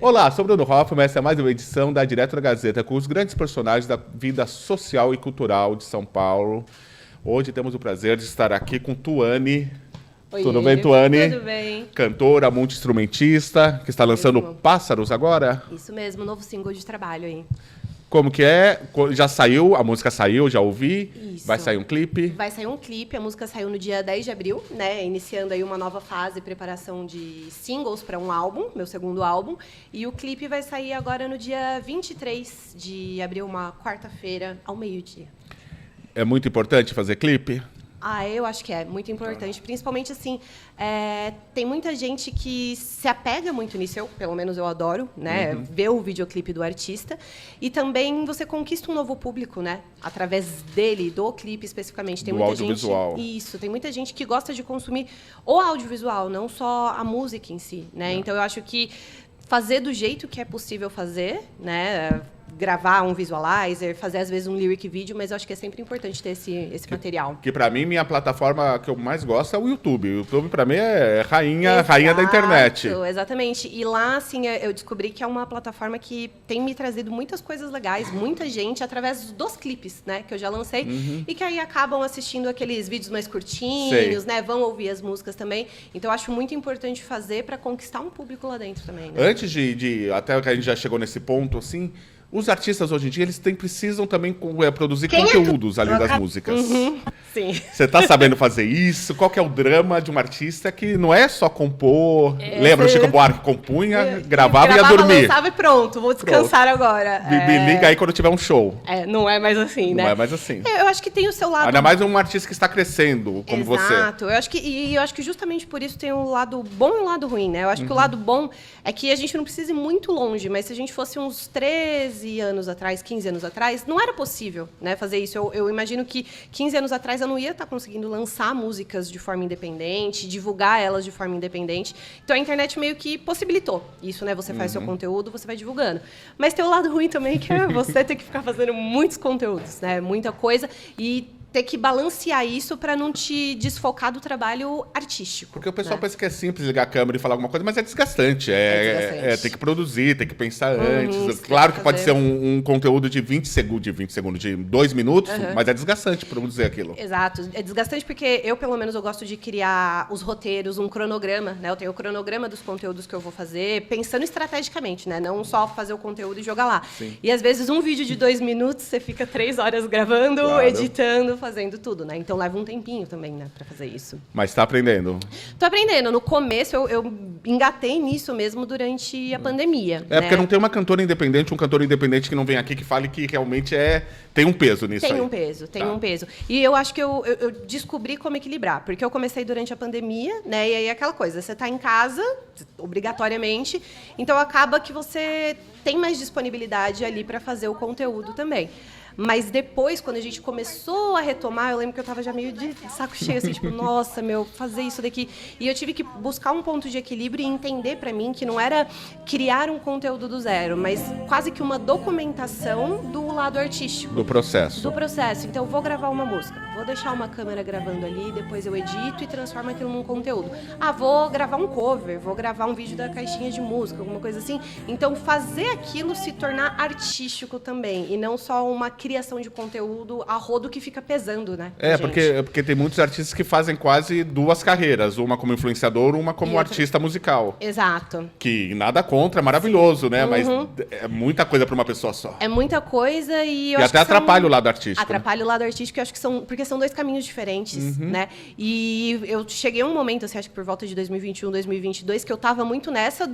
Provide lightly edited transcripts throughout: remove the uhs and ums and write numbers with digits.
Olá, sou Bruno Hoffman, essa é mais uma edição da Direto da Gazeta com os grandes personagens da vida social e cultural de São Paulo. Hoje temos o prazer de estar aqui com Tuane. Oi, tudo bem, Tuane? Tudo bem. Cantora, multi-instrumentista, que está lançando Mesmo. Pássaros agora. Isso mesmo, novo single de trabalho aí. Como que é? Já saiu, a música saiu, já ouvi. Isso. Vai sair um clipe. Vai sair um clipe, a música saiu no dia 10 de abril, né? Iniciando aí uma nova fase, preparação de singles para um álbum, meu segundo álbum. E o clipe vai sair agora no dia 23 de abril, uma quarta-feira, ao meio-dia. É muito importante fazer clipe? Ah, eu acho que é muito importante, principalmente assim, tem muita gente que se apega muito nisso, pelo menos eu adoro, né, ver o videoclipe do artista, e também você conquista um novo público, né, através dele, do clipe especificamente. Tem Do muita audiovisual. gente, isso, tem muita gente que gosta de consumir o audiovisual, não só a música em si, né, então eu acho que fazer do jeito que é possível fazer, né, gravar um visualizer, fazer às vezes um lyric vídeo, mas eu acho que é sempre importante ter esse material. Que pra mim, minha plataforma que eu mais gosto é o YouTube. O YouTube pra mim é rainha da internet. Exatamente. E lá, assim, eu descobri que é uma plataforma que tem me trazido muitas coisas legais, muita gente, através dos clipes, né, que eu já lancei, e que aí acabam assistindo aqueles vídeos mais curtinhos, Sei. né, vão ouvir as músicas também. Então, eu acho muito importante fazer para conquistar um público lá dentro também, né? Antes até que a gente já chegou nesse ponto, assim, os artistas hoje em dia, eles precisam também produzir conteúdos além das músicas. Sim. Você tá sabendo fazer isso? Qual que é o drama de um artista que não é só compor? Lembra, o Chico Buarque compunha, gravava e ia dormir. Lançava e pronto, vou descansar agora. Me liga aí quando tiver um show. Não é mais assim, né? Não é mais assim. Eu acho que tem o seu lado... Ainda mais um artista que está crescendo, como você. Exato. Eu acho que justamente por isso tem o lado bom e o lado ruim, né? Eu acho que o lado bom é que a gente não precisa ir muito longe, mas se a gente fosse uns 13 anos atrás, 15 anos atrás, não era possível, né, fazer isso. Eu imagino que 15 anos atrás eu não ia estar conseguindo lançar músicas de forma independente, divulgar elas de forma independente. Então a internet meio que possibilitou isso, né? Você faz seu conteúdo, você vai divulgando. Mas tem o lado ruim também, que é você ter que ficar fazendo muitos conteúdos, né? Muita coisa e ter que balancear isso para não te desfocar do trabalho artístico. Porque o pessoal né? pensa que é simples ligar a câmera e falar alguma coisa, mas é desgastante. desgastante. Tem que produzir, tem que pensar antes. Claro que pode ser um conteúdo de 20 segundos, de 2 minutos, mas é desgastante produzir aquilo. Exato. É desgastante porque eu, pelo menos, eu gosto de criar os roteiros, um cronograma, né? Eu tenho o cronograma dos conteúdos que eu vou fazer, pensando estrategicamente, né? Não só fazer o conteúdo e jogar lá. Sim. E, às vezes, um vídeo de 2 minutos, você fica 3 horas gravando, Claro. editando, fazendo tudo, né? Então, leva um tempinho também, né? Pra fazer isso. Mas está aprendendo. Tô aprendendo. No começo, eu engatei nisso mesmo durante a pandemia. É, porque não tem uma cantora independente, um cantor independente que não vem aqui que fale que realmente tem um peso nisso aí. Tem um peso. E eu acho que eu descobri como equilibrar, porque eu comecei durante a pandemia, né? E aí aquela coisa, você está em casa, obrigatoriamente, então acaba que você tem mais disponibilidade ali para fazer o conteúdo também. Mas depois, quando a gente começou a retomar, eu lembro que eu estava já meio de saco cheio, assim, tipo, nossa, fazer isso daqui. E eu tive que buscar um ponto de equilíbrio e entender para mim que não era criar um conteúdo do zero, mas quase que uma documentação do lado artístico. Do processo. Do processo. Então, eu vou gravar uma música, vou deixar uma câmera gravando ali, depois eu edito e transformo aquilo num conteúdo. Vou gravar um cover, vou gravar um vídeo da caixinha de música, alguma coisa assim. Então, fazer aquilo se tornar artístico também, e não só uma criação de conteúdo a rodo que fica pesando, né? Porque tem muitos artistas que fazem quase 2 carreiras, uma como influenciador, uma como artista musical. Exato. Que nada contra, é maravilhoso, né? Mas é muita coisa para uma pessoa só. É muita coisa e eu E acho até que atrapalha o lado artístico. Atrapalha o lado artístico, eu acho que porque são 2 caminhos diferentes, né? E eu cheguei a um momento, assim, acho que por volta de 2021, 2022, que eu tava muito nessa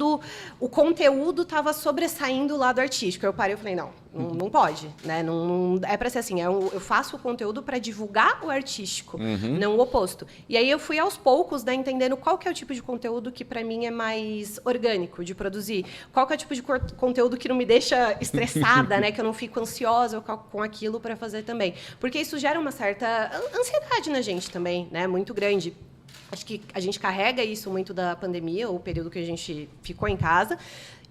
o conteúdo tava sobressaindo o lado artístico. Eu parei e falei, não pode, né? Não é para ser assim, eu faço o conteúdo para divulgar o artístico, não o oposto. E aí eu fui aos poucos, né, entendendo qual que é o tipo de conteúdo que para mim é mais orgânico de produzir, qual que é o tipo de conteúdo que não me deixa estressada, né, que eu não fico ansiosa com aquilo para fazer também. Porque isso gera uma certa ansiedade na gente também, né, muito grande. Acho que a gente carrega isso muito da pandemia, o período que a gente ficou em casa,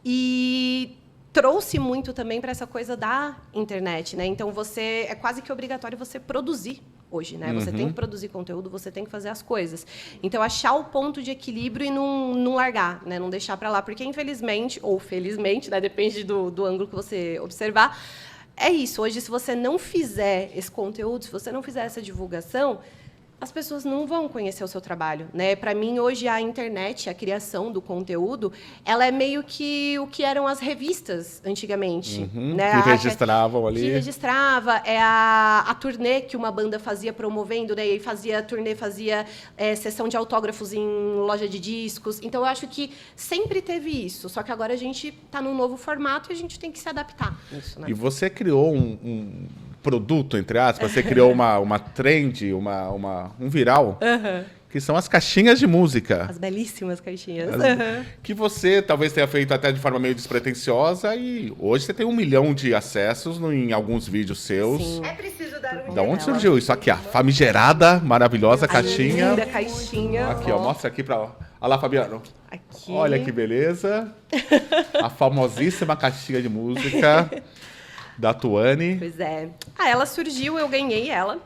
e trouxe muito também para essa coisa da internet, né? Então é quase que obrigatório você produzir hoje, né? Você tem que produzir conteúdo, você tem que fazer as coisas. Então, achar o ponto de equilíbrio e não largar, né? Não deixar para lá. Porque, infelizmente, ou felizmente, né? Depende do ângulo que você observar, é isso. Hoje, se você não fizer esse conteúdo, se você não fizer essa divulgação, as pessoas não vão conhecer o seu trabalho, né? Para mim, hoje, a internet, a criação do conteúdo, ela é meio que o que eram as revistas antigamente. Né? Que registravam ali. Que registrava, a turnê que uma banda fazia promovendo, né? E fazia turnê, fazia sessão de autógrafos em loja de discos. Então, eu acho que sempre teve isso. Só que agora a gente está num novo formato e a gente tem que se adaptar nisso, né? E você criou um produto, entre aspas, você criou uma trend, um viral, que são as caixinhas de música. As belíssimas caixinhas. Que você talvez tenha feito até de forma meio despretensiosa e hoje você tem 1 milhão de acessos em alguns vídeos seus. Sim. É preciso dar um Da onde surgiu isso aqui? A famigerada, maravilhosa caixinha. Linda caixinha. Aqui, ó, mostra aqui pra... Olha lá, Fabiano. Aqui. Olha que beleza. A famosíssima caixinha de música da Tuane. Pois é. Ela surgiu, eu ganhei ela.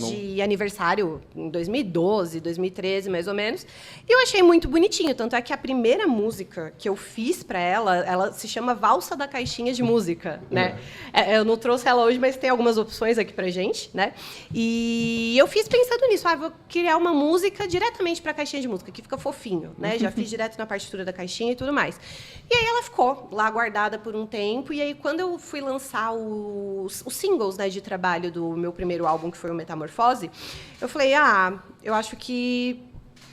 De aniversário em 2012, 2013, mais ou menos. E eu achei muito bonitinho. Tanto é que a primeira música que eu fiz para ela se chama Valsa da Caixinha de Música, né? Eu não trouxe ela hoje, mas tem algumas opções aqui pra gente, né? E eu fiz pensando nisso. Vou criar uma música diretamente para a caixinha de música, que fica fofinho, né? Já fiz direto na partitura da caixinha e tudo mais. E aí ela ficou lá guardada por um tempo. E aí, quando eu fui lançar os singles, né, de trabalho do meu primeiro álbum, que foi o Metamorfose, eu falei, eu acho que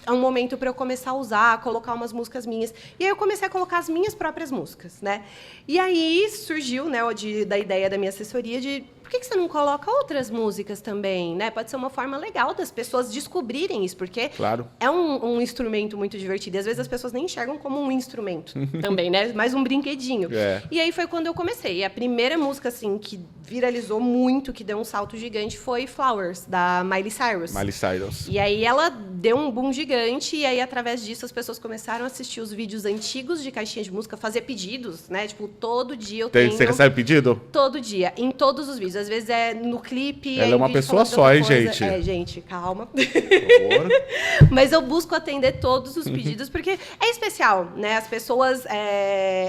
é um momento para eu começar a usar, colocar umas músicas minhas. E aí eu comecei a colocar as minhas próprias músicas, né? E aí surgiu, né, da ideia da minha assessoria de por que você não coloca outras músicas também, né? Pode ser uma forma legal das pessoas descobrirem isso, porque claro, é um instrumento muito divertido. E às vezes as pessoas nem enxergam como um instrumento também, né? Mais um brinquedinho. E aí foi quando eu comecei. E a primeira música, assim, que viralizou muito, que deu um salto gigante, foi Flowers, da Miley Cyrus. Miley Cyrus. E aí ela deu um boom gigante, e aí, através disso, as pessoas começaram a assistir os vídeos antigos de caixinha de música, fazer pedidos, né? Tipo, todo dia eu tenho... Você recebe pedido? Todo dia, em todos os vídeos. Às vezes é no clipe... Ela é uma pessoa só, hein, gente? Gente, calma. Por favor. Mas eu busco atender todos os pedidos, porque é especial, né? As pessoas,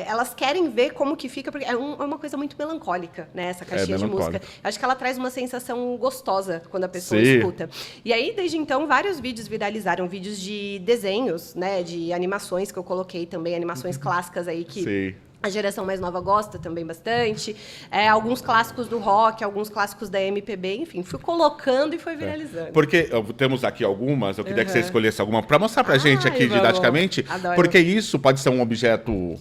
elas querem ver como que fica, porque é uma coisa muito melancólica, né? Essa caixinha de música. Acho que ela traz uma sensação gostosa quando a pessoa escuta. E aí, desde então, vários vídeos viralizaram. Vídeos de desenhos, né? De animações que eu coloquei também, animações clássicas aí que... Sim. A geração mais nova gosta também bastante. Alguns clássicos do rock, alguns clássicos da MPB, enfim, fui colocando e foi viralizando. Porque temos aqui algumas, eu queria que você escolhesse alguma para mostrar pra gente aqui didaticamente. Adoro. Porque isso pode ser um objeto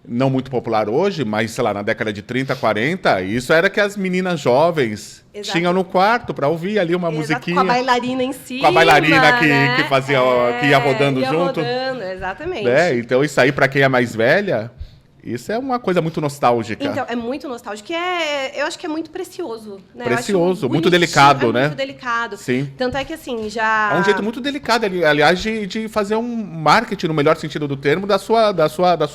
não muito popular hoje, mas, sei lá, na década de 30, 40, isso era que as meninas jovens tinham no quarto para ouvir ali uma musiquinha. Com a bailarina em cima. Com a bailarina né? que fazia, que ia rodando junto. Exatamente. Então, isso aí, para quem é mais velha... Isso é uma coisa muito nostálgica. Então, é muito nostálgico. Eu acho que é muito precioso. Né? Precioso, muito delicado, né? Muito delicado. Sim. Tanto é que, assim, já... É um jeito muito delicado, aliás, de fazer um marketing, no melhor sentido do termo, da sua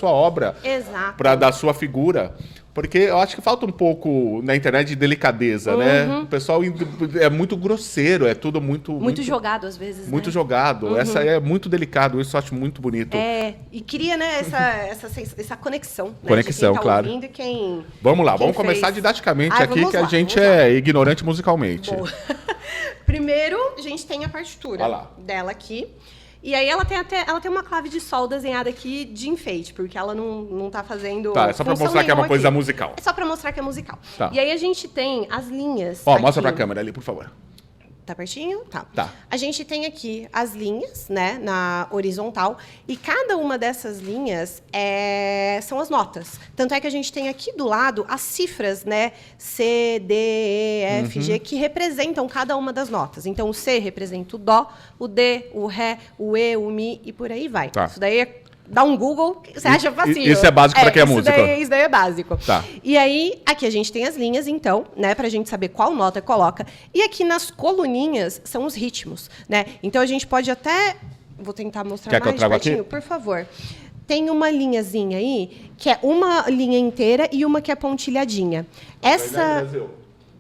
obra. Exato. Da sua figura. Porque eu acho que falta um pouco na internet de delicadeza, né? O pessoal é muito grosseiro, é tudo muito jogado, às vezes, muito né? jogado. Essa é muito delicado, isso eu acho muito bonito. E cria, né, essa conexão. Conexão, né, de quem tá claro. ouvindo e quem... Vamos lá, quem vamos começar fez. didaticamente aqui, que a gente é ignorante musicalmente. Primeiro, a gente tem a partitura dela aqui. E aí ela tem uma clave de sol desenhada aqui de enfeite, porque ela não tá fazendo... Tá, é só pra mostrar que é uma coisa musical. É só pra mostrar que é musical. Tá. E aí a gente tem as linhas Ó, aqui. mostra pra câmera ali, por favor. Tá pertinho? Tá. A gente tem aqui as linhas, né, na horizontal, e cada uma dessas linhas são as notas. Tanto é que a gente tem aqui do lado as cifras, né, C, D, E, F, G, que representam cada uma das notas. Então, o C representa o Dó, o D, o Ré, o E, o Mi, e por aí vai. Tá. Isso daí dá um Google, você acha facinho. Isso é básico para quem é músico. Isso daí é básico. Tá. E aí, aqui a gente tem as linhas, então, né, pra gente saber qual nota coloca. E aqui nas coluninhas são os ritmos, né? Então a gente pode até... Vou tentar mostrar mais de pertinho, por favor. Tem uma linhazinha aí, que é uma linha inteira e uma que é pontilhadinha. Essa...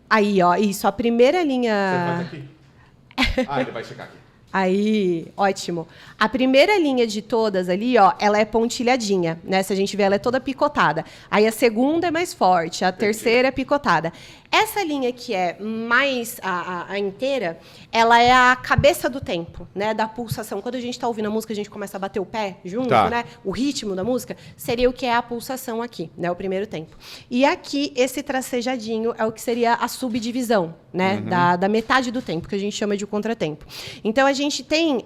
Aí, ó, isso, a primeira linha... Você faz aqui. Ah, ele vai chegar aqui. Aí, ótimo. A primeira linha de todas ali, ó, ela é pontilhadinha, né? Se a gente vê, ela é toda picotada. Aí a segunda é mais forte, a terceira é picotada. Essa linha que é mais a inteira, ela é a cabeça do tempo, né? Da pulsação. Quando a gente está ouvindo a música, a gente começa a bater o pé junto, né? O ritmo da música seria o que é a pulsação aqui, né? O primeiro tempo. E aqui, esse tracejadinho é o que seria a subdivisão, né? Da metade do tempo, que a gente chama de contratempo. Então, a gente tem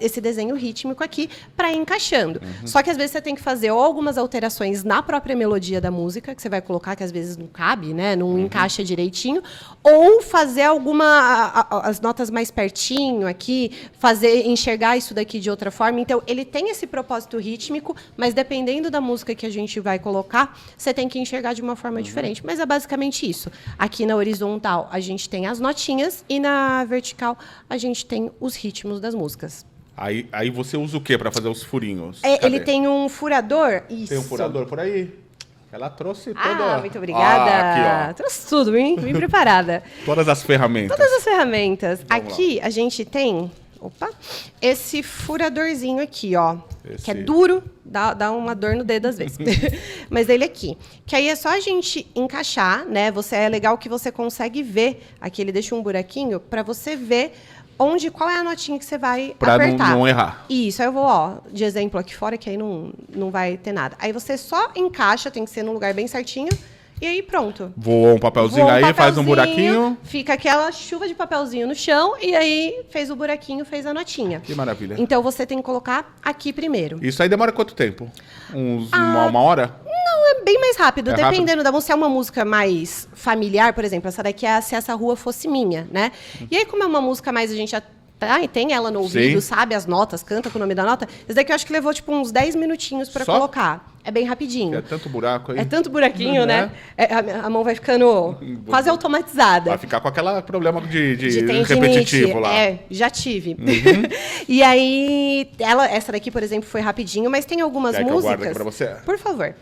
esse desenho rítmico aqui para ir encaixando. Só que, às vezes, você tem que fazer ou algumas alterações na própria melodia da música, que você vai colocar, que às vezes não cabe, né? Não encaixa direitinho, ou fazer as notas mais pertinho aqui, enxergar isso daqui de outra forma. Então, ele tem esse propósito rítmico, mas dependendo da música que a gente vai colocar, você tem que enxergar de uma forma diferente. Mas é basicamente isso. Aqui na horizontal, a gente tem as notinhas, e na vertical, a gente tem os ritmos das músicas. Aí você usa o que para fazer os furinhos? Ele tem um furador. Isso. Tem um furador por aí? Ela trouxe toda... Ah, muito obrigada. Aqui, ó. Trouxe tudo, bem preparada. Todas as ferramentas. Todas as ferramentas. Vamos aqui, a gente tem... Opa! Esse furadorzinho aqui, ó. Que é duro, dá uma dor no dedo às vezes. Mas ele aqui. Que aí é só a gente encaixar, né? É legal que você consegue ver. Aqui ele deixa um buraquinho para você ver qual é a notinha que você vai apertar. Para não errar. Isso, aí eu vou, ó, de exemplo aqui fora, que aí não vai ter nada. Aí você só encaixa, tem que ser num lugar bem certinho, e aí pronto. Voa um papelzinho faz um buraquinho. Fica aquela chuva de papelzinho no chão, e aí fez o buraquinho, fez a notinha. Que maravilha. Então você tem que colocar aqui primeiro. Isso aí demora quanto tempo? Uma hora? Não, é bem mais rápido. Dependendo rápido? da música, se é uma música mais familiar, por exemplo, essa daqui é Se Essa Rua Fosse Minha, né? E aí, como é uma música mais, a gente já e tem ela no ouvido, sabe as notas, canta com o nome da nota. Esse daqui eu acho que levou, tipo, uns 10 minutinhos para colocar. É bem rapidinho. É tanto buraco aí. É tanto buraquinho, né? A mão vai ficando quase automatizada. Vai ficar com aquele problema de tendinite, repetitivo lá. Já tive. E aí, essa daqui, por exemplo, foi rapidinho, mas tem algumas músicas... Que eu guardo aqui pra você? Por favor.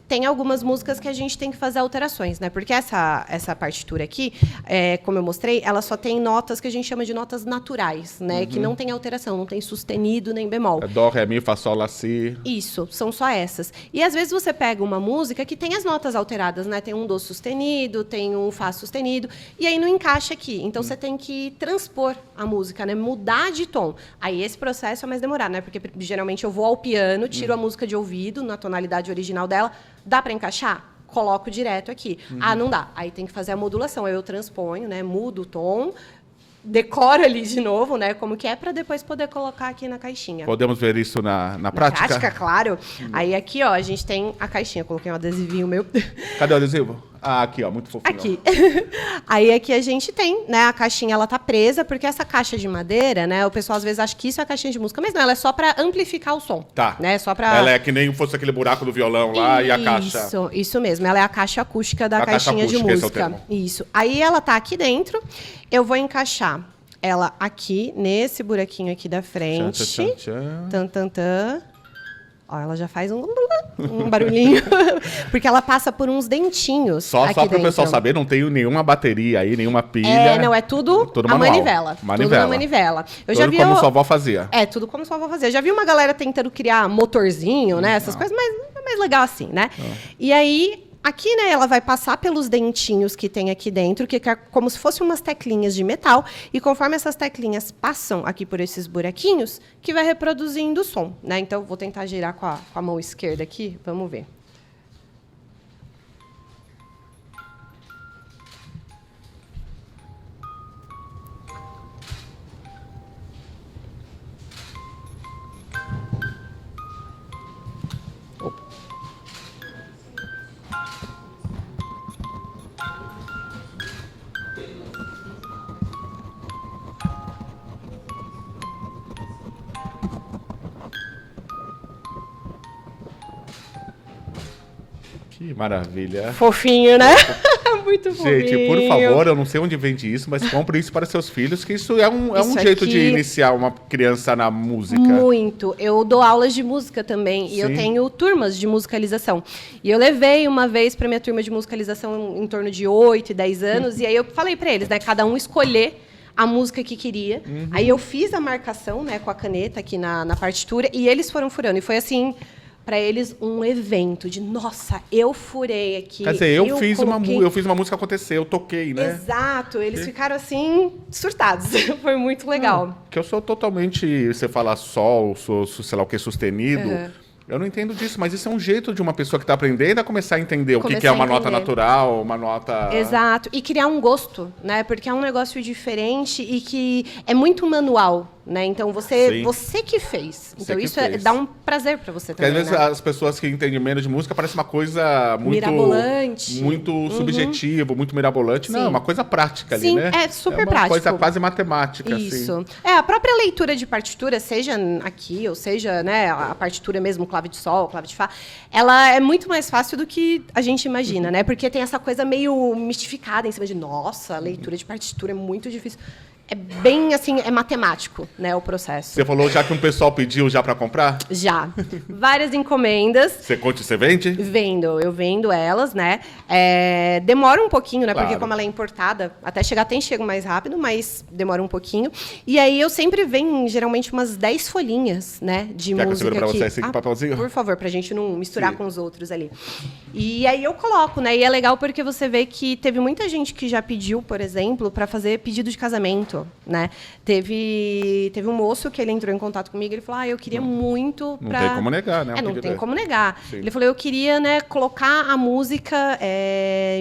Tem algumas músicas que a gente tem que fazer alterações, né? Porque essa partitura aqui, como eu mostrei, ela só tem notas que a gente chama de notas naturais, né? Que não tem alteração, não tem sustenido nem bemol. É dó, ré, mi, fá, sol, lá, si. Isso, são só essas. E às vezes você pega uma música que tem as notas alteradas, né? Tem um dó sustenido, tem um fá sustenido, e aí não encaixa aqui. Então você tem que transpor a música, né? Mudar de tom. Aí esse processo é mais demorado, né? Porque geralmente eu vou ao piano, tiro a música de ouvido na tonalidade original dela. Dá para encaixar? Coloco direto aqui. Ah, não dá. Aí tem que fazer a modulação. Aí eu transponho, né? Mudo o tom, decoro ali de novo, né? Como que é, para depois poder colocar aqui na caixinha. Podemos ver isso na prática? Na prática, claro. Aí aqui, ó, a gente tem a caixinha. Coloquei um adesivinho meu. Cadê o adesivo? Ah, aqui, ó, muito fofinho. Aqui. Aí aqui a gente tem, né, a caixinha, ela tá presa, porque essa caixa de madeira, né, o pessoal às vezes acha que isso é a caixinha de música, mas não, ela é só para amplificar o som. Tá. Né, só pra... Ela é que nem fosse aquele buraco do violão lá e a caixa... Isso mesmo, ela é a caixa acústica da caixinha de música. Esse é o termo. Isso. Aí ela tá aqui dentro, eu vou encaixar ela aqui, nesse buraquinho aqui da frente. Tchan, tchan, tchan. Tan, tan, tan. Ó, ela já faz um barulhinho, porque ela passa por uns dentinhos. Só para o pessoal saber, não tem nenhuma bateria aí, nenhuma pilha. Não, é tudo a manivela. Tudo na manivela. Tudo como sua avó fazia. Tudo como sua avó fazia. Já vi uma galera tentando criar motorzinho, né? Essas coisas, mas é mais legal assim, né? E aí... Aqui, né, ela vai passar pelos dentinhos que tem aqui dentro, que é como se fossem umas teclinhas de metal, e conforme essas teclinhas passam aqui por esses buraquinhos, que vai reproduzindo o som, né? Então, vou tentar girar com a mão esquerda aqui, vamos ver. Que maravilha. Fofinho, né? Muito fofinho. Gente, por favor, eu não sei onde vende isso, mas compre isso para seus filhos, que isso é um jeito de iniciar uma criança na música. Muito. Eu dou aulas de música também. Sim. E eu tenho turmas de musicalização. E eu levei uma vez para minha turma de musicalização em torno de 8 e 10 anos, e aí eu falei para eles, né, cada um escolher a música que queria. Aí eu fiz a marcação, né, com a caneta aqui na partitura, e eles foram furando. E foi assim, para eles, um evento de, nossa, eu furei aqui. Quer dizer, eu fiz coloquei... uma música acontecer, eu toquei, né? Exato, eles ficaram assim, surtados. Foi muito legal. Que eu sou totalmente, você fala sol, sou, sei lá o que, sustenido. Eu não entendo disso, mas isso é um jeito de uma pessoa que está aprendendo a começar a entender o que é uma nota natural, uma nota... Exato, e criar um gosto, né? Porque é um negócio diferente e que é muito manual, né? Então, você que fez. Então, isso dá um prazer para você também, porque às vezes as pessoas que entendem menos de música parece uma coisa muito... mirabolante. Muito subjetivo, muito mirabolante. Não, é uma coisa prática ali, né? É super prático. É uma coisa quase matemática, isso. assim. A própria leitura de partitura, seja aqui, ou seja, né, a partitura mesmo, clave de sol, clave de fá, ela é muito mais fácil do que a gente imagina, né? Porque tem essa coisa meio mistificada em cima de, nossa, a leitura de partitura é muito difícil. É bem, assim, é matemático, né, o processo. Você falou já que um pessoal pediu já para comprar? Já. Várias encomendas. Você vende? Vendo. Eu vendo elas, né? Demora um pouquinho, né? Claro. Porque como ela é importada, até chegar chego mais rápido, mas demora um pouquinho. E aí eu sempre venho, geralmente, umas 10 folhinhas, né? De Quer música. que eu segure pra você esse papelzinho? Por favor, pra gente não misturar com os outros ali. E aí eu coloco, né? E é legal porque você vê que teve muita gente que já pediu, por exemplo, para fazer pedido de casamento. Né? Teve um moço que ele entrou em contato comigo, ele falou, eu queria muito... Não tem como negar, né? Não tem como negar. Sim. Ele falou, eu queria, né, colocar a música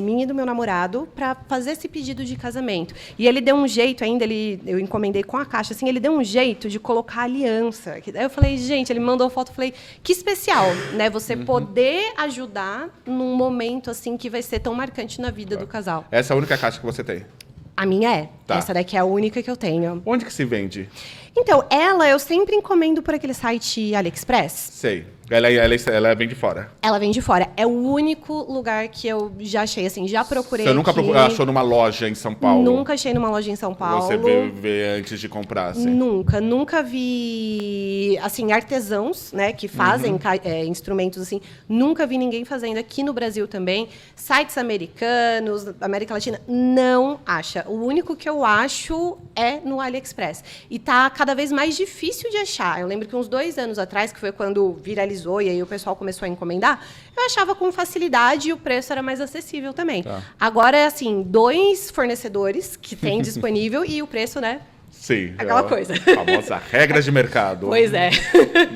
minha e do meu namorado para fazer esse pedido de casamento. E ele deu um jeito ainda, eu encomendei com a caixa, assim, ele deu um jeito de colocar aliança. Aí eu falei, gente, ele me mandou foto, eu falei, que especial, né? Você poder ajudar num momento, assim, que vai ser tão marcante na vida do casal. Essa é a única caixa que você tem? A minha é. Tá. Essa daqui é a única que eu tenho. Onde que se vende? Então, eu sempre encomendo por aquele site AliExpress. Sei. Ela vem de fora. Ela vem de fora. É o único lugar que eu já achei, assim, já procurei. Você nunca achou numa loja em São Paulo? Nunca achei numa loja em São Paulo. Você vê antes de comprar, assim? Nunca vi, assim, artesãos, né, que fazem instrumentos, assim. Nunca vi ninguém fazendo aqui no Brasil também. Sites americanos, América Latina, não acha. O único que eu acho é no AliExpress. E tá cada vez mais difícil de achar. Eu lembro que uns 2 anos atrás, que foi quando viralizou e aí o pessoal começou a encomendar, eu achava com facilidade e o preço era mais acessível também. Tá. Agora, é assim, 2 fornecedores que tem disponível e o preço, né? Sim. Aquela coisa. Famosa regras de mercado. Pois é.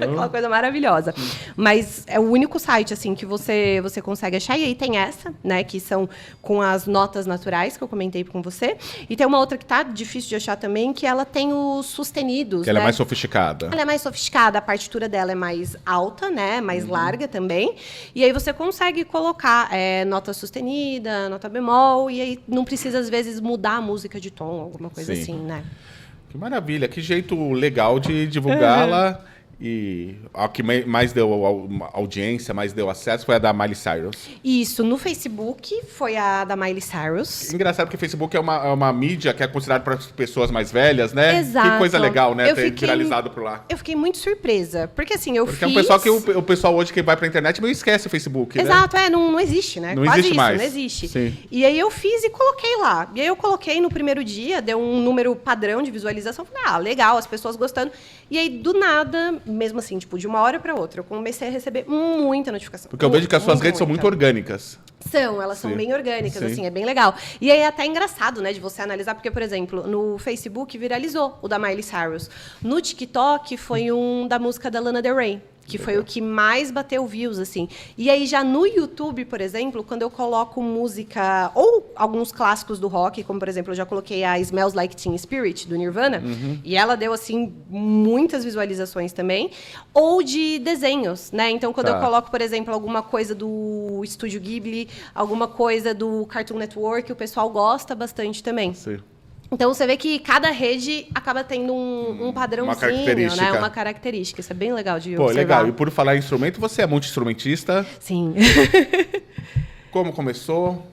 Aquela coisa maravilhosa. Mas é o único site, assim, que você consegue achar. E aí tem essa, né, que são com as notas naturais, que eu comentei com você. E tem uma outra que tá difícil de achar também, que ela tem os sustenidos, que ela é mais sofisticada. Ela é mais sofisticada. A partitura dela é mais alta, né, mais larga também. E aí você consegue colocar nota sustenida, nota bemol, e aí não precisa, às vezes, mudar a música de tom, alguma coisa assim, né? Que maravilha, que jeito legal de divulgá-la. E a que mais deu audiência, mais deu acesso foi a da Miley Cyrus. Isso, no Facebook foi a da Miley Cyrus. Engraçado que o Facebook é uma mídia que é considerada para pessoas mais velhas, né? Exato. Que coisa legal, né? Ter viralizado por lá. Eu fiquei muito surpresa, porque assim, porque é um pessoal que o pessoal hoje que vai pra internet meio esquece o Facebook, Exato, né? Não existe, né? Não Quase existe isso, mais. Não existe. Sim. E aí eu fiz e coloquei lá. E aí eu coloquei no primeiro dia, deu um número padrão de visualização. Falei, legal, as pessoas gostando. E aí, do nada, mesmo assim, tipo, de uma hora para outra, eu comecei a receber muita notificação. Porque eu vejo que as suas redes são muito orgânicas. Elas são bem orgânicas, assim, é bem legal. E aí é até engraçado, né, de você analisar, porque, por exemplo, no Facebook viralizou o da Miley Cyrus. No TikTok foi um da música da Lana Del Rey, que foi o que mais bateu views, assim. E aí, já no YouTube, por exemplo, quando eu coloco música, ou alguns clássicos do rock, como, por exemplo, eu já coloquei a Smells Like Teen Spirit, do Nirvana, e ela deu, assim, muitas visualizações também, ou de desenhos, né? Então, quando eu coloco, por exemplo, alguma coisa do Estúdio Ghibli, alguma coisa do Cartoon Network, o pessoal gosta bastante também. Sim. Então, você vê que cada rede acaba tendo um padrãozinho, né? Uma característica. Isso é bem legal de observar. Legal. E por falar em instrumento, você é multi-instrumentista? Sim. Como começou?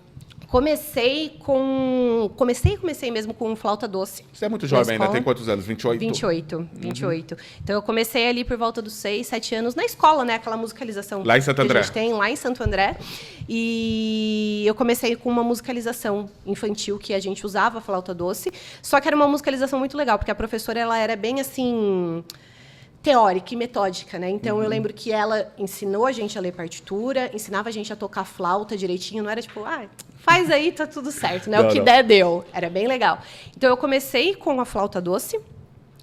Comecei mesmo com flauta doce. Você é muito jovem ainda, tem quantos anos? 28? 28. Então eu comecei ali por volta dos 6, 7 anos na escola, né? Aquela musicalização lá em Santo André. Que a gente tem lá em Santo André. E eu comecei com uma musicalização infantil que a gente usava flauta doce, só que era uma musicalização muito legal, porque a professora ela era bem assim teórica e metódica, né? Então eu lembro que ela ensinou a gente a ler partitura, ensinava a gente a tocar flauta direitinho, não era tipo, faz aí, tá tudo certo, né? O que der, deu. Era bem legal. Então eu comecei com a flauta doce,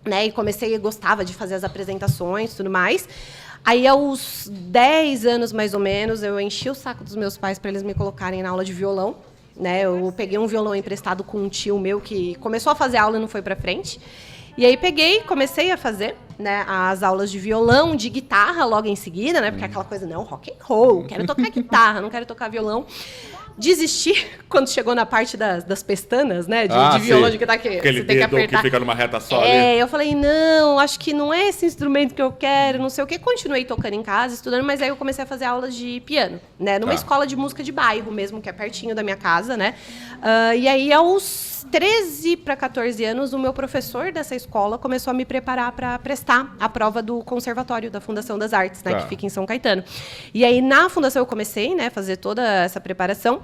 né? E gostava de fazer as apresentações e tudo mais. Aí, aos 10 anos, mais ou menos, eu enchi o saco dos meus pais para eles me colocarem na aula de violão, né? Eu peguei um violão emprestado com um tio meu que começou a fazer aula e não foi para frente. E aí comecei a fazer, né, as aulas de violão, de guitarra logo em seguida, né? Porque aquela coisa, não, rock and roll, quero tocar guitarra, não quero tocar violão. Desisti quando chegou na parte das pestanas, né? De violão, de guitarra, que aquele você tem que apertar. Que fica numa reta só ali. Eu falei, não, acho que não é esse instrumento que eu quero, não sei o quê. Continuei tocando em casa, estudando, mas aí eu comecei a fazer aulas de piano, né? Numa escola de música de bairro mesmo, que é pertinho da minha casa, né? E aí, aos 13 para 14 anos, o meu professor dessa escola começou a me preparar para prestar a prova do Conservatório da Fundação das Artes, né? Que fica em São Caetano. E aí, na Fundação, eu comecei, né, a fazer toda essa preparação.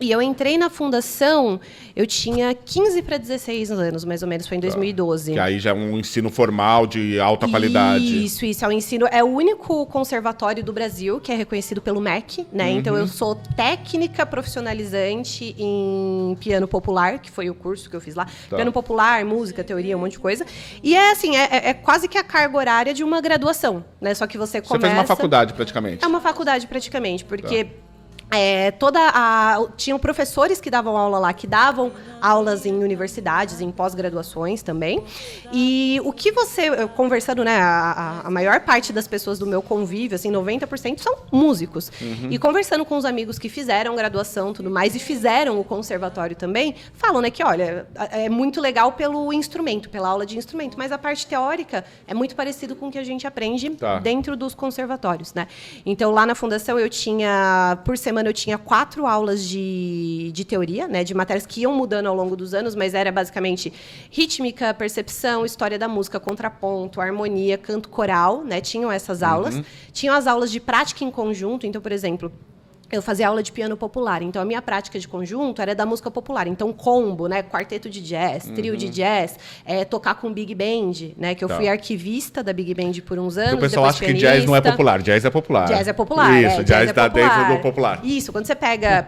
E eu entrei na fundação, eu tinha 15 para 16 anos, mais ou menos, foi em 2012. Que aí já é um ensino formal de alta qualidade. Isso, é um ensino, é o único conservatório do Brasil que é reconhecido pelo MEC, né? Então eu sou técnica profissionalizante em piano popular, que foi o curso que eu fiz lá. Piano popular, música, teoria, um monte de coisa. E é assim, é quase que a carga horária de uma graduação, né? Só que você começa... Você fez uma faculdade praticamente. É uma faculdade praticamente, porque... tinham professores que davam aula lá, que davam aulas em universidades, em pós-graduações também. E o que conversando, né, a maior parte das pessoas do meu convívio, assim, 90% são músicos. E conversando com os amigos que fizeram graduação, tudo mais, e fizeram o conservatório também, falam, né, que, olha, é muito legal pelo instrumento, pela aula de instrumento, mas a parte teórica é muito parecido com o que a gente aprende dentro dos conservatórios, né? Então, lá na fundação, por semana, eu tinha 4 aulas de teoria, né, de matérias que iam mudando ao longo dos anos, mas era basicamente rítmica, percepção, história da música, contraponto, harmonia, canto coral, né, tinham essas aulas. Tinham as aulas de prática em conjunto, então, por exemplo... Eu fazia aula de piano popular, então a minha prática de conjunto era da música popular. Então, combo, né, quarteto de jazz, trio de jazz, tocar com Big Band, né, que eu fui arquivista da Big Band por uns anos. O pessoal acha que jazz não é popular, jazz é popular. Jazz é popular. Isso, jazz está dentro do popular. Isso, quando você pega...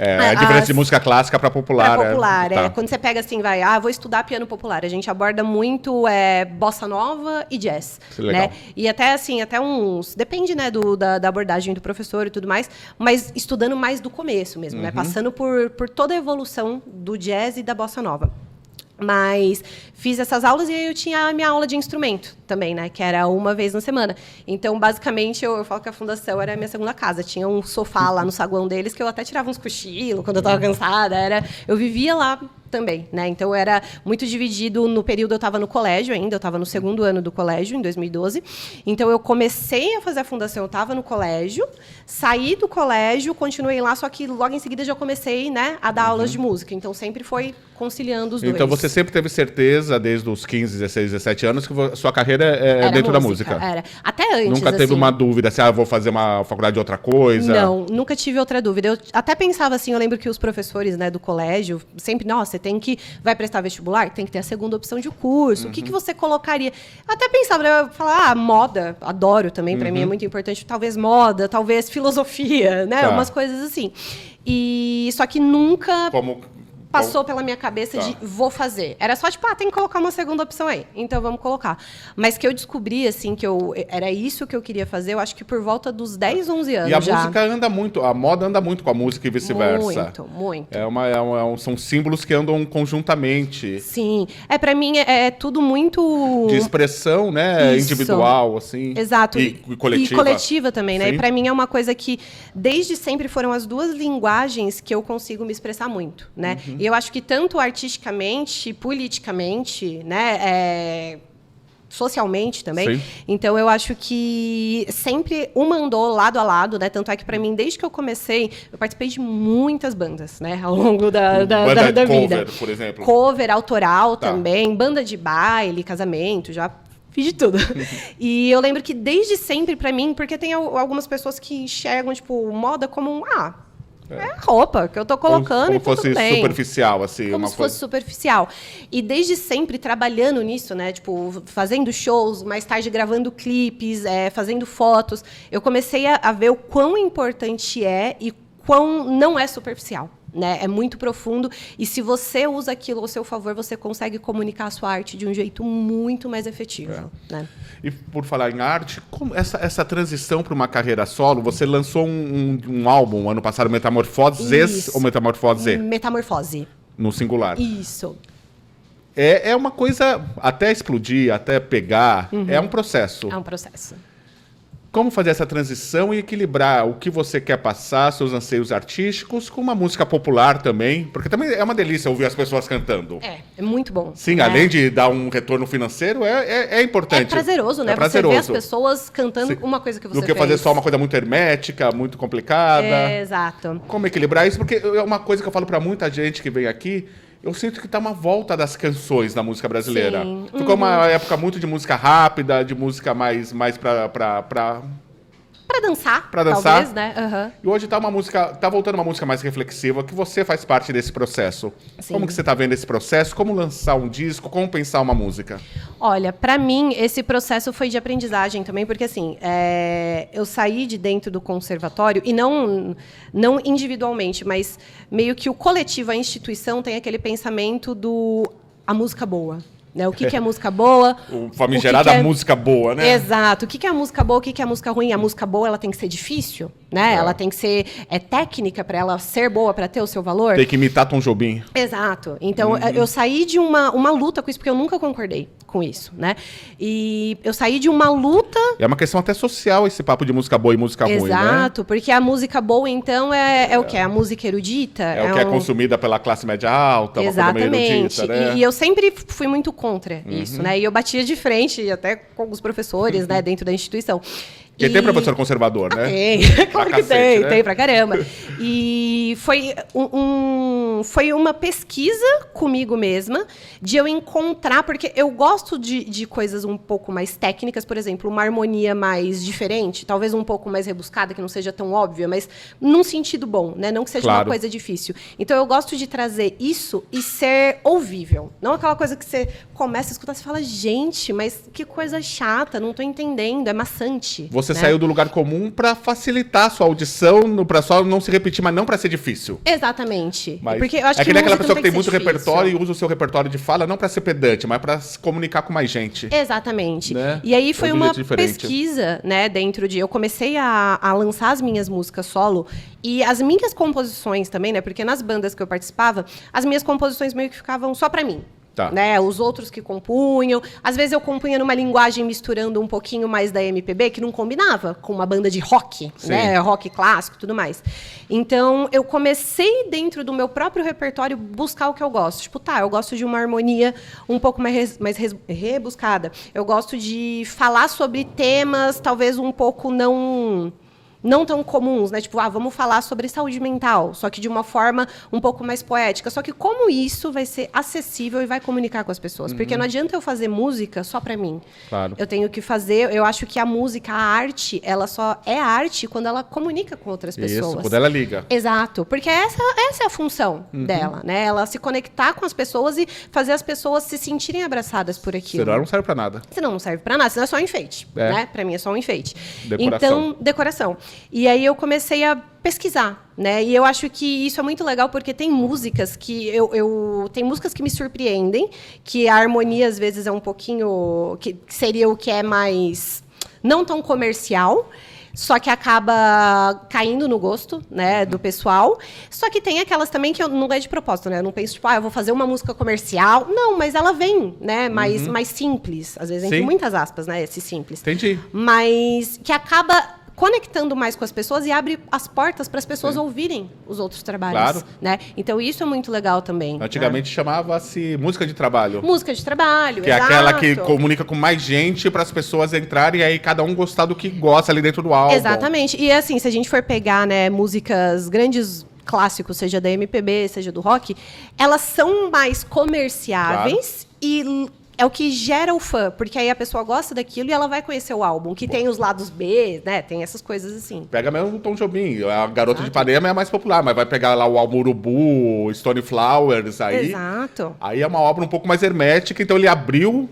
a diferença de música clássica para popular. Para popular, quando você pega assim, vou estudar piano popular. A gente aborda muito bossa nova e jazz. Legal. Né? E até assim, depende, né, da abordagem do professor e tudo mais, mas estudando mais do começo mesmo, né? Passando por toda a evolução do jazz e da bossa nova. Mas fiz essas aulas e aí eu tinha a minha aula de instrumento também, né? Que era uma vez na semana. Então, basicamente, eu falo que a fundação era a minha segunda casa. Tinha um sofá lá no saguão deles que eu até tirava uns cochilos quando eu estava cansada. Eu vivia lá também, né? Então, era muito dividido. No período, eu estava no colégio ainda. Eu estava no segundo ano do colégio, em 2012. Então, eu comecei a fazer a fundação. Eu estava no colégio. Saí do colégio, continuei lá. Só que logo em seguida, já comecei, né, a dar aulas de música. Então, sempre foi conciliando os dois. Então, você sempre teve certeza, desde os 15, 16, 17 anos, que sua carreira é dentro da música? Era. Até antes, nunca teve uma dúvida, se eu vou fazer uma faculdade de outra coisa? Não, nunca tive outra dúvida. Eu até pensava assim, eu lembro que os professores, né, do colégio, sempre, nossa, vai prestar vestibular? Tem que ter a segunda opção de curso. O que você colocaria? Até pensava, né, eu falava, moda, adoro também, para mim é muito importante, talvez moda, talvez filosofia, né, umas coisas assim. E só que nunca... Passou pela minha cabeça de vou fazer. Era só tipo, tem que colocar uma segunda opção aí. Então vamos colocar. Mas que eu descobri, assim, que era isso que eu queria fazer, eu acho que por volta dos 10, 11 anos. E a música anda muito, a moda anda muito com a música e vice-versa. Muito. São símbolos que andam conjuntamente. Sim. Pra mim é tudo muito... De expressão, né? Isso. Individual, assim. Exato. E coletiva. E coletiva também, né? Sim. E pra mim é uma coisa que, desde sempre, foram as duas linguagens que eu consigo me expressar muito, né? E eu acho que tanto artisticamente, politicamente, né, socialmente também. Sim. Então, eu acho que sempre uma andou lado a lado, né? Tanto é que, para mim, desde que eu comecei, eu participei de muitas bandas, né? Ao longo da Banda vida. cover, por exemplo. Cover, autoral Tá. também, banda de baile, casamento, já fiz de tudo. E eu lembro que desde sempre, para mim, porque tem algumas pessoas que enxergam, tipo, moda como é roupa que eu tô colocando como e tudo fosse bem. superficial, assim. Como uma se coisa. fosse superficial. E desde sempre trabalhando nisso, né? Tipo, fazendo shows, mais tarde gravando clipes, fazendo fotos. Eu comecei a ver o quão importante é e quão não é superficial. Né? É muito profundo. E se você usa aquilo ao seu favor, você consegue comunicar a sua arte de um jeito muito mais efetivo. Né? E por falar em arte, como essa transição para uma carreira solo, você lançou um álbum ano passado, Metamorfoses Isso. ou Metamorfose? Metamorfose. No singular. Isso. É uma coisa, até explodir, até pegar, é um processo. É um processo. Como fazer essa transição e equilibrar o que você quer passar, seus anseios artísticos, com uma música popular também? Porque também é uma delícia ouvir as pessoas cantando. É muito bom. Sim, além de dar um retorno financeiro, é importante. É prazeroso, né? É prazeroso. Você vê as pessoas cantando uma coisa que você fez. Do que fazer só uma coisa muito hermética, muito complicada. Exato. Como equilibrar isso? Porque é uma coisa que eu falo para muita gente que vem aqui. Eu sinto que tá uma volta das canções na música brasileira. Sim. Ficou uma época muito de música rápida, de música mais Pra dançar, Pra dançar. talvez, né? Uhum. E hoje tá voltando uma música mais reflexiva, que você faz parte desse processo. Sim. Como que você tá vendo esse processo? Como lançar um disco? Como pensar uma música? Olha, pra mim, esse processo foi de aprendizagem também, porque assim, eu saí de dentro do conservatório, e não individualmente, mas meio que o coletivo, a instituição, tem aquele pensamento a música boa. Né? O que é música boa? O famigerada música boa, né? Exato. O que é a música boa? O que é a música ruim? A música boa, ela tem que ser difícil, né? Ela tem que ser técnica para ela ser boa, para ter o seu valor. Tem que imitar Tom Jobim. Exato. Então, eu saí de uma luta com isso, porque eu nunca concordei com isso, né? E eu saí de uma luta... É uma questão até social esse papo de música boa e música ruim, né? Exato, porque a música boa, então, é o quê? A música erudita? É o que é consumida pela classe média alta, Exatamente. Uma coisa meio erudita, né? E eu sempre fui muito contra isso, né? E eu batia de frente, até com alguns professores, né, dentro da instituição. Porque tem professor conservador, né? Tem, claro que cacete, tem, né? tem pra caramba. E foi uma pesquisa comigo mesma de eu encontrar, porque eu gosto de coisas um pouco mais técnicas, por exemplo, uma harmonia mais diferente, talvez um pouco mais rebuscada, que não seja tão óbvia, mas num sentido bom, né? Não que seja uma coisa difícil. Então eu gosto de trazer isso e ser ouvível. Não aquela coisa que você começa a escutar e fala, gente, mas que coisa chata, não tô entendendo, é maçante. Você saiu do lugar comum para facilitar a sua audição, para só não se repetir, mas não para ser difícil. Exatamente. Mas porque eu acho é que nem aquela música pessoa que não tem muito ser repertório difícil. e usa o seu repertório de fala não para ser pedante, mas para se comunicar com mais gente. Exatamente. Né? E aí foi É de um uma jeito diferente. pesquisa, né, dentro de... Eu comecei a lançar as minhas músicas solo e as minhas composições também, né, porque nas bandas que eu participava, as minhas composições meio que ficavam só para mim. Tá. Né, os outros que compunham. Às vezes eu compunha numa linguagem misturando um pouquinho mais da MPB, que não combinava com uma banda de rock, né, rock clássico e tudo mais. Então, eu comecei, dentro do meu próprio repertório, buscar o que eu gosto. Tipo, eu gosto de uma harmonia um pouco mais rebuscada. Eu gosto de falar sobre temas, talvez um pouco não tão comuns, né? Tipo, vamos falar sobre saúde mental, só que de uma forma um pouco mais poética. Só que como isso vai ser acessível e vai comunicar com as pessoas? Porque não adianta eu fazer música só pra mim. Claro. Eu tenho que fazer... Eu acho que a música, a arte, ela só é arte quando ela comunica com outras pessoas. Isso, quando ela liga. Exato. Porque essa é a função dela, né? Ela se conectar com as pessoas e fazer as pessoas se sentirem abraçadas por aquilo. Senão não serve pra nada. Senão não serve pra nada, senão é só um enfeite, né? Pra mim é só um enfeite. Decoração. Então, decoração. E aí eu comecei a pesquisar, né? E eu acho que isso é muito legal porque tem músicas que tem músicas que me surpreendem, que a harmonia às vezes é um pouquinho que seria o que é mais não tão comercial. Só que acaba caindo no gosto, né, do pessoal. Só que tem aquelas também que eu não é de propósito, né? Eu não penso, tipo, eu vou fazer uma música comercial. Não, mas ela vem, né, mais simples. Às vezes, entre muitas aspas, né, esse simples. Entendi. Mas que acaba conectando mais com as pessoas e abre as portas para as pessoas ouvirem os outros trabalhos. Né? Então, isso é muito legal também. Antigamente chamava-se música de trabalho. Música de trabalho, que é aquela que comunica com mais gente para as pessoas entrarem e aí cada um gostar do que gosta ali dentro do álbum. Exatamente. E assim, se a gente for pegar, né, músicas grandes clássicos, seja da MPB, seja do rock, elas são mais comerciáveis e é o que gera o fã, porque aí a pessoa gosta daquilo e ela vai conhecer o álbum, que tem os lados B, né? Tem essas coisas assim. Pega mesmo o Tom Jobim, a Garota de Ipanema é a mais popular, mas vai pegar lá o Álbum Urubu, Stone Flowers, aí... Exato. Aí é uma obra um pouco mais hermética, então ele abriu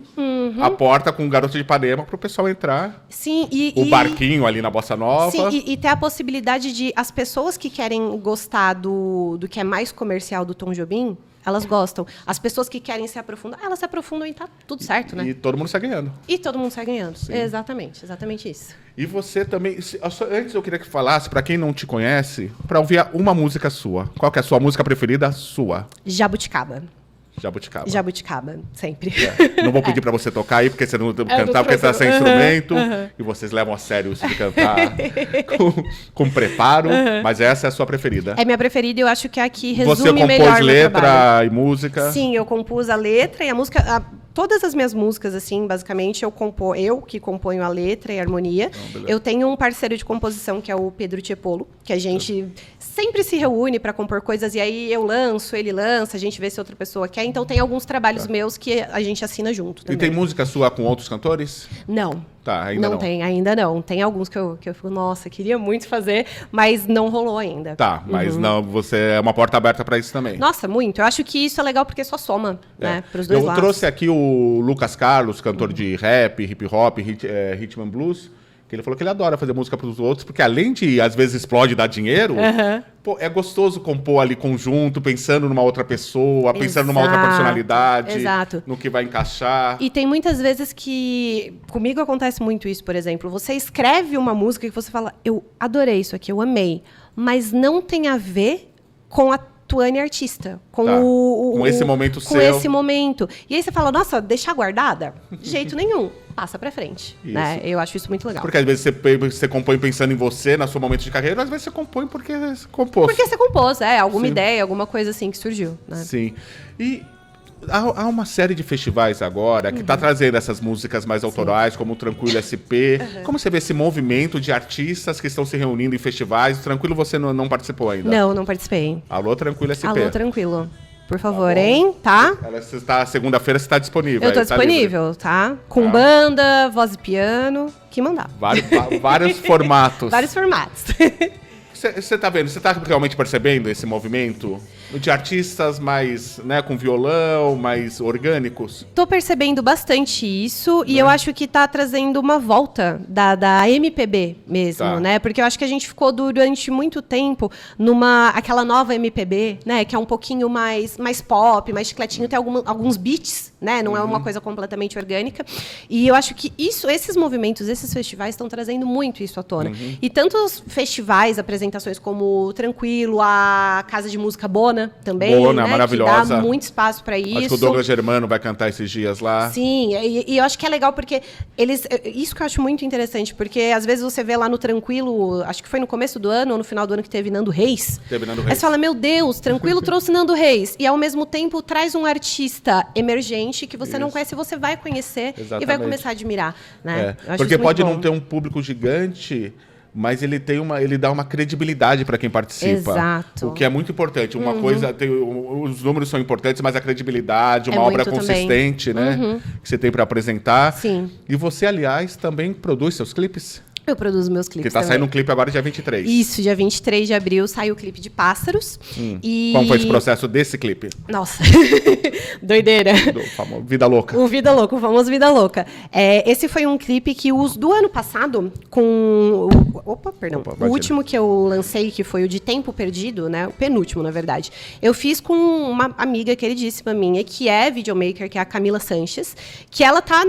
a porta com o Garota de Ipanema para o pessoal entrar. Sim, o barquinho ali na Bossa Nova. Sim, e ter a possibilidade de as pessoas que querem gostar do que é mais comercial do Tom Jobim, elas gostam. As pessoas que querem se aprofundar, elas se aprofundam e tá tudo certo, né? E todo mundo sai ganhando. E todo mundo sai ganhando. Sim. Exatamente isso. E você também... Antes eu queria que falasse, para quem não te conhece, para ouvir uma música sua. Qual que é a sua música preferida sua? Jabuticaba. Jabuticaba, sempre. Não vou pedir para você tocar aí, porque você não cantar, porque você está sem instrumento. E vocês levam a sério isso de cantar com preparo. Mas essa é a sua preferida. É minha preferida e eu acho que é a que resume você melhor compôs meu letra trabalho. e música? Sim, eu compus a letra e a música... Todas as minhas músicas, assim, basicamente, eu que componho a letra e a harmonia. Eu tenho um parceiro de composição, que é o Pedro Tiepolo, que a gente sempre se reúne para compor coisas, e aí eu lanço, ele lança, a gente vê se outra pessoa quer. Então, tem alguns trabalhos meus que a gente assina junto também. E tem música sua com outros cantores? Não. Tá, ainda não. Tem, ainda não. Tem alguns que eu fico, nossa, queria muito fazer, mas não rolou ainda. Tá, mas não, você é uma porta aberta para isso também. Nossa, muito. Eu acho que isso é legal porque só soma, né, pros dois lados. Eu trouxe aqui o Lucas Carlos, cantor de rap, hip hop, rhythm and blues, que ele falou que ele adora fazer música para os outros, porque além de, às vezes, explode e dar dinheiro, pô, é gostoso compor ali conjunto, pensando numa outra pessoa, pensando numa outra personalidade, no que vai encaixar. E tem muitas vezes que... Comigo acontece muito isso, por exemplo. Você escreve uma música e você fala, eu adorei isso aqui, eu amei, mas não tem a ver com a Tuane artista, com esse momento seu. Com esse momento. E aí você fala, nossa, deixar guardada? De jeito nenhum. Passa pra frente. Né? Eu acho isso muito legal. Porque às vezes você compõe pensando em você, no seu momento de carreira, às vezes você compõe porque você compôs. Porque você compôs, alguma ideia, alguma coisa assim que surgiu. Né? Sim. E há uma série de festivais agora que está trazendo essas músicas mais autorais, como o Tranquilo SP. Como você vê esse movimento de artistas que estão se reunindo em festivais? Tranquilo você não participou ainda? Não participei. Alô, Tranquilo SP. Alô, Tranquilo. Por favor, hein? Tá? Segunda-feira você está disponível. Eu tô disponível, tá? Com banda, voz e piano, que mandar. Vários formatos. Vários formatos. Você tá vendo? Você tá realmente percebendo esse movimento de artistas mais, né, com violão, mais orgânicos? Tô percebendo bastante isso e eu acho que tá trazendo uma volta da MPB mesmo, né? Porque eu acho que a gente ficou durante muito tempo aquela nova MPB, né? Que é um pouquinho mais pop, mais chicletinho, tem alguns beats, né? Não é uma coisa completamente orgânica. E eu acho que esses movimentos, esses festivais estão trazendo muito isso à tona. E tantos festivais, apresentações como Tranquilo, a Casa de Música Bona também, Bona, né, maravilhosa. Que dá muito espaço para isso. Acho que o Douglas Germano vai cantar esses dias lá. Sim, e eu acho que é legal porque isso que eu acho muito interessante, porque às vezes você vê lá no Tranquilo, acho que foi no começo do ano ou no final do ano que teve Nando Reis. Aí você fala, meu Deus, Tranquilo trouxe Nando Reis. E ao mesmo tempo traz um artista emergente que você não conhece e você vai conhecer e vai começar a admirar. Né? Porque pode não ter um público gigante, mas ele dá uma credibilidade para quem participa. Exato. O que é muito importante. Uma coisa, os números são importantes, mas a credibilidade, uma obra consistente, né? Que você tem para apresentar. Sim. E você, aliás, também produz seus clipes? Eu produzo meus clipes. Que tá saindo um clipe agora dia 23. Isso, dia 23 de abril sai o clipe de Pássaros. Como foi esse processo desse clipe? Nossa, doideira. Do famoso Vida Louca. O Vida Louca, o famoso Vida Louca. Esse foi um clipe que do ano passado, com o último que eu lancei, que foi o de Tempo Perdido, né? O penúltimo, na verdade. Eu fiz com uma amiga queridíssima minha, que é videomaker, que é a Camila Sanches, que ela tá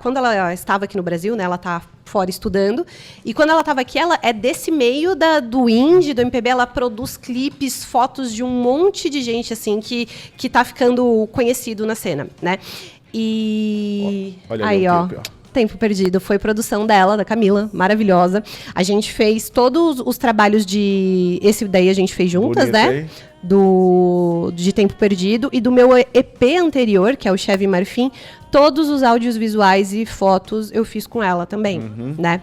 quando ela estava aqui no Brasil, né? Ela tá fora estudando. E quando ela estava aqui, ela é desse meio do indie, do MPB, ela produz clipes, fotos de um monte de gente, assim, que tá ficando conhecido na cena, né? E... Olha aí, ó. Tempo Perdido foi produção dela, da Camila, maravilhosa. A gente fez todos os trabalhos de... Esse daí a gente fez juntas, Bonito, né? De Tempo Perdido. E do meu EP anterior, que é o Chevy Marfim, todos os áudios visuais e fotos eu fiz com ela também, né?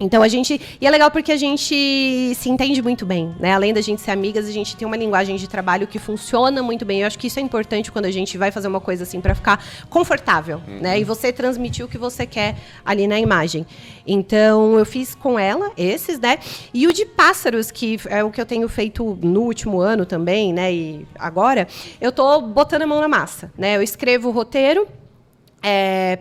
Então a gente... E é legal porque a gente se entende muito bem, né? Além da gente ser amigas, a gente tem uma linguagem de trabalho que funciona muito bem. Eu acho que isso é importante quando a gente vai fazer uma coisa assim pra ficar confortável, né? E você transmitir o que você quer ali na imagem. Então eu fiz com ela esses, né? E o de Pássaros, que é o que eu tenho feito no último ano também, né? E agora, eu tô botando a mão na massa, né? Eu escrevo o roteiro,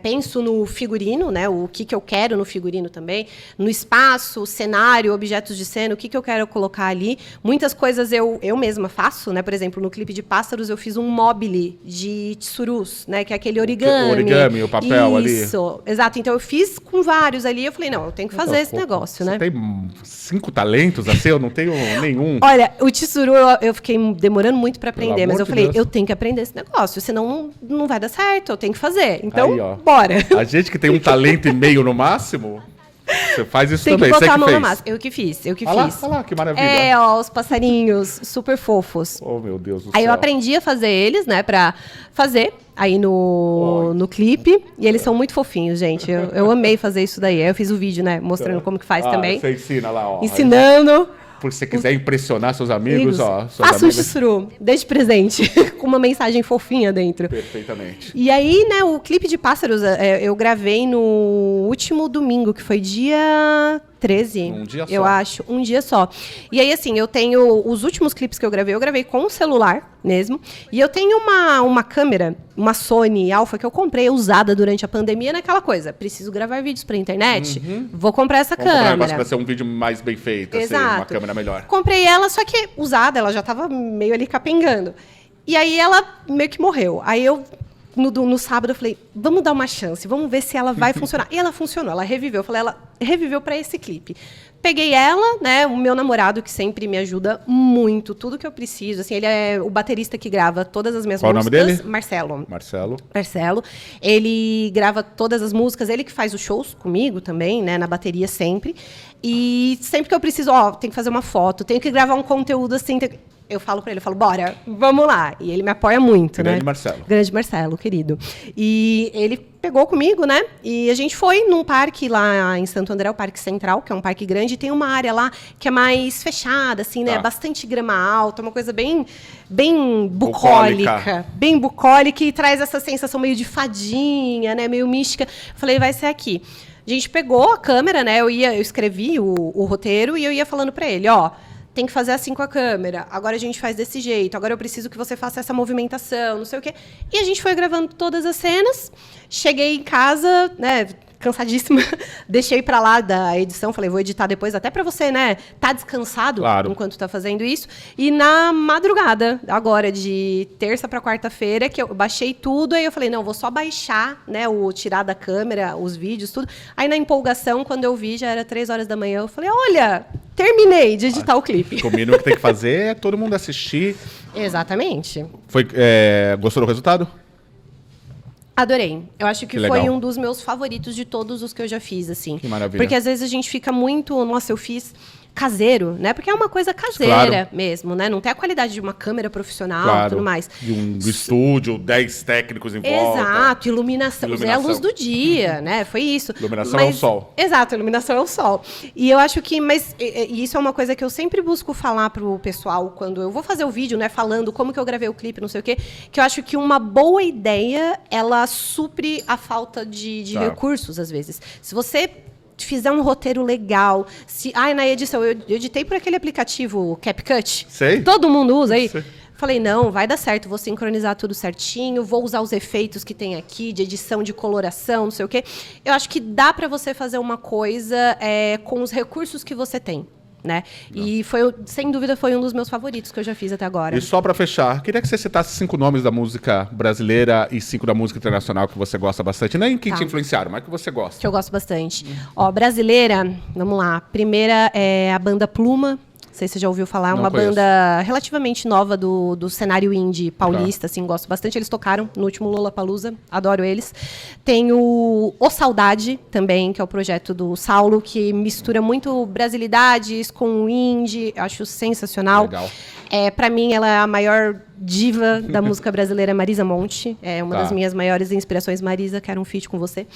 penso no figurino, né? O que eu quero no figurino também, no espaço, cenário, objetos de cena, o que eu quero colocar ali. Muitas coisas eu mesma faço, né? Por exemplo, no clipe de Pássaros eu fiz um mobile de tsurus, né? Que é aquele origami. O origami, o papel ali. Isso, exato. Então eu fiz com vários ali. Eu falei, não, eu tenho que fazer esse negócio, né? Você tem 5 talentos assim? Eu não tenho nenhum. Olha, o tsuru eu fiquei demorando muito para aprender, mas eu falei, Deus. eu tenho que aprender esse negócio, senão não vai dar certo, eu tenho que fazer. Então, Aí, ó. bora. A gente que tem um talento e meio no máximo, você faz isso Tem também. que botar Você a que mão na fez. massa. Eu que fiz. Olha lá, que maravilha. Ó, os passarinhos super fofos. Oh, meu Deus do Aí céu. eu aprendi a fazer eles, né, pra fazer aí no clipe. E eles são muito fofinhos, gente. Eu amei fazer isso daí. Aí eu fiz o vídeo, né, mostrando como que faz também. Você ensina lá, ó. Ensinando. Se você quiser impressionar seus amigos, ó. Suas Faça um amigas. tsuru, desde presente, com uma mensagem fofinha dentro. Perfeitamente. E aí, né, o clipe de Pássaros eu gravei no último domingo, que foi dia 13, Um dia eu só. acho, um dia só. E aí, assim, eu tenho os últimos clipes que eu gravei com o celular mesmo. E eu tenho uma câmera, uma Sony Alpha, que eu comprei usada durante a pandemia, naquela coisa. Preciso gravar vídeos pra internet? Vou comprar essa Vamos comprar um negócio câmera. pra ser um vídeo mais bem feito, assim, Exato. uma câmera melhor. Comprei ela, só que usada, ela já tava meio ali capengando. E aí ela meio que morreu. Aí eu, no sábado, eu falei, vamos dar uma chance, vamos ver se ela vai funcionar. E ela funcionou, ela reviveu. Eu falei, ela reviveu para esse clipe. Peguei ela, né, o meu namorado, que sempre me ajuda muito, tudo que eu preciso. Assim, ele é o baterista que grava todas as minhas Qual músicas. o nome dele? Marcelo. Ele grava todas as músicas, ele que faz os shows comigo também, né, na bateria sempre. E sempre que eu preciso, tenho que fazer uma foto, tenho que gravar um conteúdo assim, eu falo pra ele, bora, vamos lá. E ele me apoia muito, né? Grande Marcelo. Grande Marcelo, querido. E ele pegou comigo, né? E a gente foi num parque lá em Santo André, o Parque Central, que é um parque grande, e tem uma área lá que é mais fechada, assim, né? Tá. Bastante grama alta, uma coisa bem bucólica. Bem bucólica, e traz essa sensação meio de fadinha, né? Meio mística. Eu falei, vai ser aqui. A gente pegou a câmera, né? Eu escrevi o roteiro e eu ia falando pra ele, tem que fazer assim com a câmera, agora a gente faz desse jeito, agora eu preciso que você faça essa movimentação, não sei o quê. E a gente foi gravando todas as cenas, cheguei em casa, né, cansadíssima, deixei pra lá da edição, falei, vou editar depois, até pra você, né, tá descansado enquanto tá fazendo isso. E na madrugada, agora, de terça pra quarta-feira, que eu baixei tudo, aí eu falei, não, vou só baixar, né, tirar da câmera, os vídeos, tudo. Aí na empolgação, quando eu vi, já era 3 horas da manhã, eu falei, olha, terminei de editar o clipe. O mínimo que tem que fazer é todo mundo assistir. Exatamente. Gostou do resultado? Adorei. Eu acho que foi legal. um dos meus favoritos de todos os que eu já fiz, assim. Que maravilha. Porque às vezes a gente fica muito, nossa, eu fiz caseiro, né? Porque é uma coisa caseira Claro. mesmo, né? Não tem a qualidade de uma câmera profissional e Claro. tudo mais. De um estúdio, 10 técnicos em volta. Exato, iluminação. É a luz do dia, né? Foi isso. Iluminação é o sol. Exato, iluminação é o sol. E eu acho que, e isso é uma coisa que eu sempre busco falar pro pessoal quando eu vou fazer o vídeo, né? Falando como que eu gravei o clipe, não sei o quê. Que eu acho que uma boa ideia, ela supre a falta de recursos, às vezes. Se você fizer um roteiro legal, na edição, eu editei por aquele aplicativo CapCut. Sei. Todo mundo usa aí. Sei. Falei, não, vai dar certo, vou sincronizar tudo certinho, vou usar os efeitos que tem aqui, de edição, de coloração, não sei o quê. Eu acho que dá para você fazer uma coisa com os recursos que você tem, né? E sem dúvida, foi um dos meus favoritos que eu já fiz até agora. E só pra fechar, queria que você citasse 5 nomes da música brasileira e 5 da música internacional que você gosta bastante. Nem que te influenciaram, mas que você gosta. Que eu gosto bastante. Brasileira, vamos lá. Primeira é a banda Pluma. sei se você já ouviu falar. É Não uma conheço. banda relativamente nova do cenário indie paulista, assim, gosto bastante. Eles tocaram no último Lollapalooza, adoro eles. Tem o Saudade também, que é o projeto do Saulo, que mistura muito brasilidades com o indie, acho sensacional. Legal. Para mim, ela é a maior diva da música brasileira, Marisa Monte. É uma das minhas maiores inspirações. Marisa, quero um feat com você.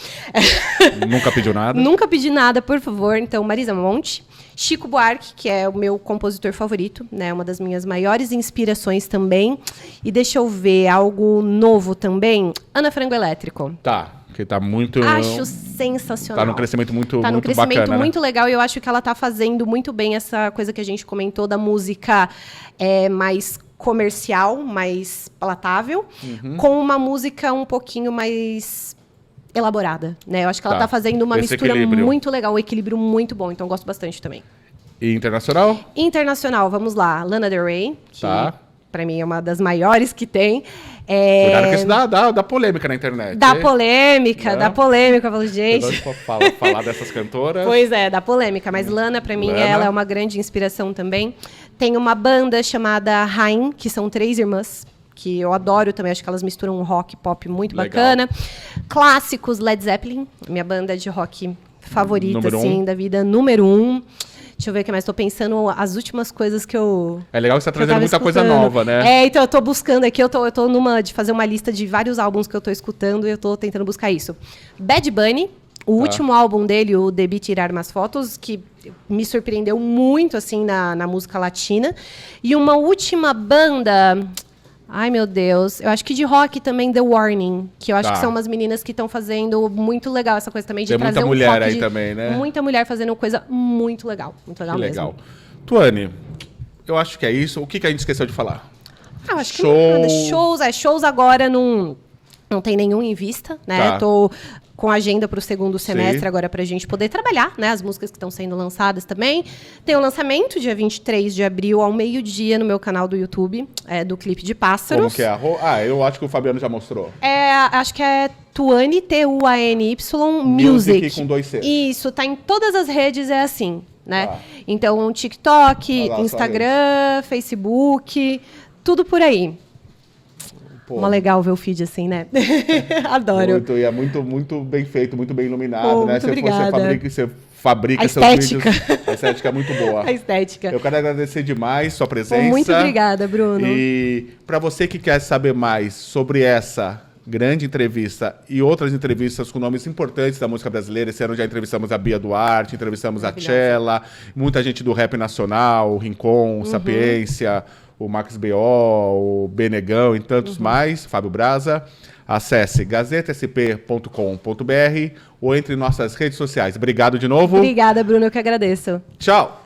Nunca pediu nada? Nunca pedi nada, por favor. Então, Marisa Monte. Chico Buarque, que é o meu compositor favorito, né? Uma das minhas maiores inspirações também. E deixa eu ver, algo novo também. Ana Frango Elétrico. Tá, que tá muito... Acho sensacional. Tá num crescimento muito Tá num muito crescimento bacana, muito legal e eu acho que ela tá fazendo muito bem essa coisa que a gente comentou da música mais comercial, mais palatável, com uma música um pouquinho mais elaborada, né? Eu acho que ela tá fazendo uma Esse mistura equilíbrio. muito legal, um equilíbrio muito bom, então eu gosto bastante também. E internacional? Internacional, vamos lá. Lana Del Rey, que pra mim é uma das maiores que tem. Cuidado que isso dá polêmica na internet. Dá polêmica, eu falo, gente... Eu falar dessas cantoras. Pois é, dá polêmica, mas Lana, pra mim, ela é uma grande inspiração também. Tem uma banda chamada Rain, que são 3 irmãs, que eu adoro também, acho que elas misturam um rock pop muito bacana. Clássicos, Led Zeppelin, minha banda de rock favorita, Número assim, 1. da vida, número 1. Deixa eu ver o que mais. Tô pensando as últimas coisas que eu... É legal que você tá trazendo muita escutando. coisa nova, né? Então eu tô buscando aqui, eu tô numa de fazer uma lista de vários álbuns que eu tô escutando e eu tô tentando buscar isso. Bad Bunny, o último álbum dele, o Debí Tirar Umas Fotos, que me surpreendeu muito, assim, na música latina. E uma última banda... Ai, meu Deus. Eu acho que de rock também, The Warning. Que eu acho que são umas meninas que estão fazendo muito legal essa coisa também de Tem trazer muita um mulher rock aí também, né? Muita mulher fazendo coisa muito legal. Muito legal Que mesmo. legal. Tuane, eu acho que é isso. O que a gente esqueceu de falar? Eu acho que nada. Shows agora não tem nenhum em vista, né? Tô com agenda para o segundo semestre agora para a gente poder trabalhar, né? As músicas que estão sendo lançadas também. Tem o lançamento, dia 23 de abril, ao meio-dia, no meu canal do YouTube, do Clipe de Pássaros. Como que é? Eu acho que o Fabiano já mostrou. Acho que é Tuany, T-U-A-N-Y, Music com 2 Cs. Isso, tá em todas as redes, é assim, né? Então, TikTok, Instagram, Facebook, tudo por aí. Pô. Uma legal ver o feed assim, né? Adoro. Muito, e é muito bem feito, muito bem iluminado, né? Muito obrigada. Você fabrica seus vídeos. A estética é muito boa. A estética. Eu quero agradecer demais sua presença. Muito obrigada, Bruno. E para você que quer saber mais sobre essa grande entrevista e outras entrevistas com nomes importantes da música brasileira, esse ano já entrevistamos a Bia Duarte, entrevistamos a Tchela, muita gente do rap nacional, o Rincon, o Sapiência, o Max B.O., o Benegão e tantos mais, Fábio Braza. Acesse gazetasp.com.br ou entre em nossas redes sociais. Obrigado de novo. Obrigada, Bruno, eu que agradeço. Tchau.